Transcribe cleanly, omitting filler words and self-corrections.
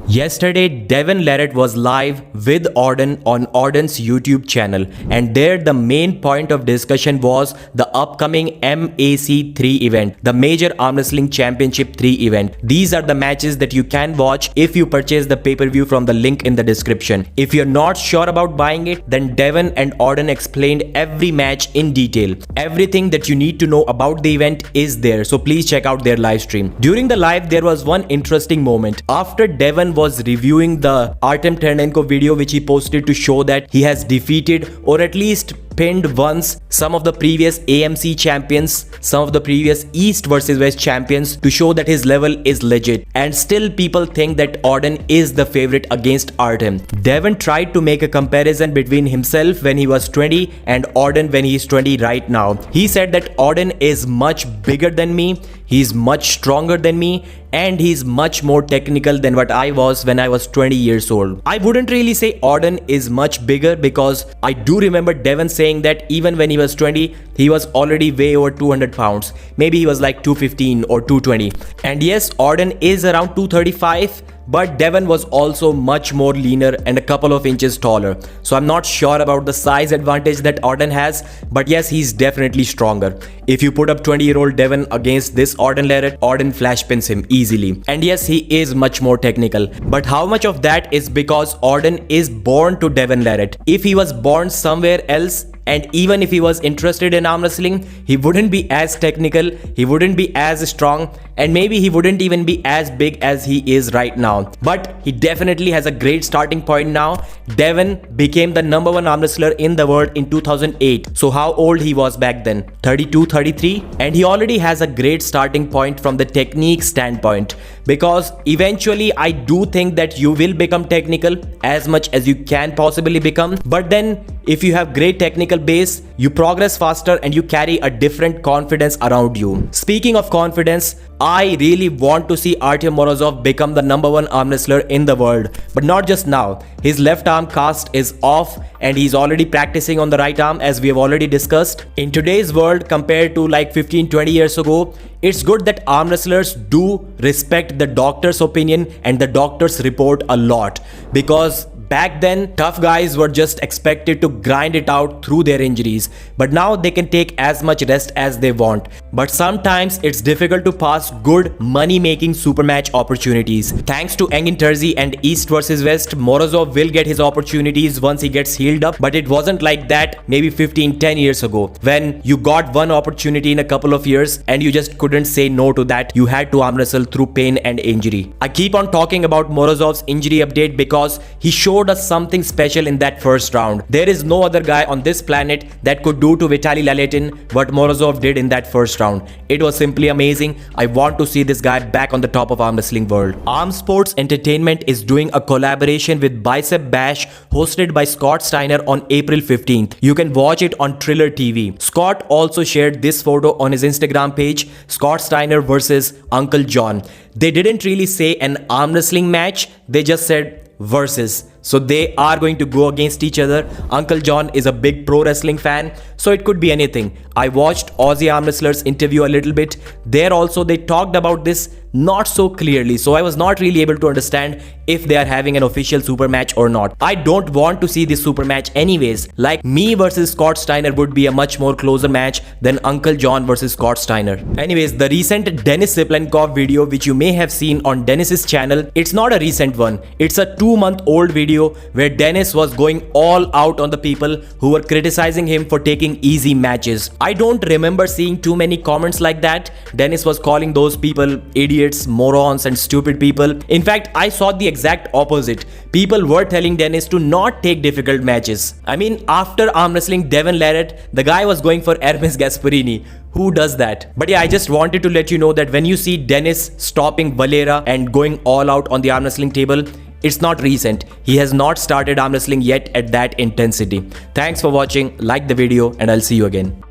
Yesterday, Devon Larratt was live with Auden on Auden's YouTube channel, and there the main point of discussion was the upcoming MAC3 event, the Major Arm Wrestling Championship 3 event. These are the matches that you can watch if you purchase the pay-per-view from the link in the description. If you're not sure about buying it, then Devon and Auden explained every match in detail. Everything that you need to know about the event is there, so please check out their live stream. During the live, there was one interesting moment. After Devon was reviewing the Artem Ternenko video which he posted to show that he has defeated or at least pinned once some of the previous AMC champions, some of the previous East versus West champions, to show that his level is legit, and still people think that Auden is the favorite against Artem. Devon tried to make a comparison between himself when he was 20 and Auden when he is 20 right now. He said that Auden is much bigger than me, he's much stronger than me, and he's much more technical than what I was when I was 20 years old. I wouldn't really say Auden is much bigger, because I do remember Devon saying that even when he was 20, he was already way over 200 pounds. Maybe he was like 215 or 220. And yes, Auden is around 235. But Devon was also much more leaner and a couple of inches taller. So I'm not sure about the size advantage that Auden has, but yes, he's definitely stronger. If you put up 20-year-old Devon against this Auden Larratt, Auden flash pins him easily. And yes, he is much more technical. But how much of that is because Auden is born to Devon Larratt? If he was born somewhere else, and even if he was interested in arm wrestling, he wouldn't be as technical, he wouldn't be as strong, and maybe he wouldn't even be as big as he is right now. But he definitely has a great starting point now. Devon became the #1 arm wrestler in the world in 2008. So how old he was back then? 32, 33? And he already has a great starting point from the technique standpoint. Because eventually I do think that you will become technical as much as you can possibly become. But then if you have great technical base, you progress faster and you carry a different confidence around you. Speaking of confidence, I really want to see Artem Morozov become the #1 arm wrestler in the world. But not just now. His left arm cast is off and he's already practicing on the right arm, as we have already discussed. In today's world, compared to like 15-20 years ago, it's good that arm wrestlers do respect the doctor's opinion and the doctor's report a lot, because back then, tough guys were just expected to grind it out through their injuries, but now they can take as much rest as they want. But sometimes it's difficult to pass good money-making super match opportunities. Thanks to Engin Terzi and East versus West, Morozov will get his opportunities once he gets healed up, but it wasn't like that maybe 15-10 years ago, when you got one opportunity in a couple of years and you just couldn't say no to that. You had to arm wrestle through pain and injury. I keep on talking about Morozov's injury update because he showed us something special in that first round. There is no other guy on this planet that could do to Vitaly Laletin what Morozov did in that first round. It was simply amazing. I want to see this guy back on the top of arm wrestling world. Arm Sports Entertainment is doing a collaboration with Bicep Bash hosted by Scott Steiner on April 15th. You can watch it on Triller TV. Scott also shared this photo on his Instagram page, Scott Steiner versus Uncle John. They didn't really say an arm wrestling match, they just said versus. So they are going to go against each other. Uncle John is a big pro wrestling fan, so it could be anything. I watched Aussie arm wrestlers interview a little bit. There also they talked about this not so clearly, so I was not really able to understand if they are having an official super match or not. I don't want to see this super match anyways. Like me versus Scott Steiner would be a much more closer match than Uncle John versus Scott Steiner. Anyways, the recent Denis Siplenkov video which you may have seen on Denis's channel, it's not a recent one. It's a 2-month-old video where Denis was going all out on the people who were criticizing him for taking easy matches. I don't remember seeing too many comments like that. Denis was calling those people idiots, morons and stupid people. In fact, I saw the exact opposite. People were telling Denis to not take difficult matches. I mean, after arm wrestling Devon Larratt, the guy was going for Hermes Gasparini. Who does that? But yeah, I just wanted to let you know that when you see Denis stopping Valera and going all out on the arm wrestling table, it's not recent. He has not started arm wrestling yet at that intensity. Thanks for watching, like the video, and I'll see you again.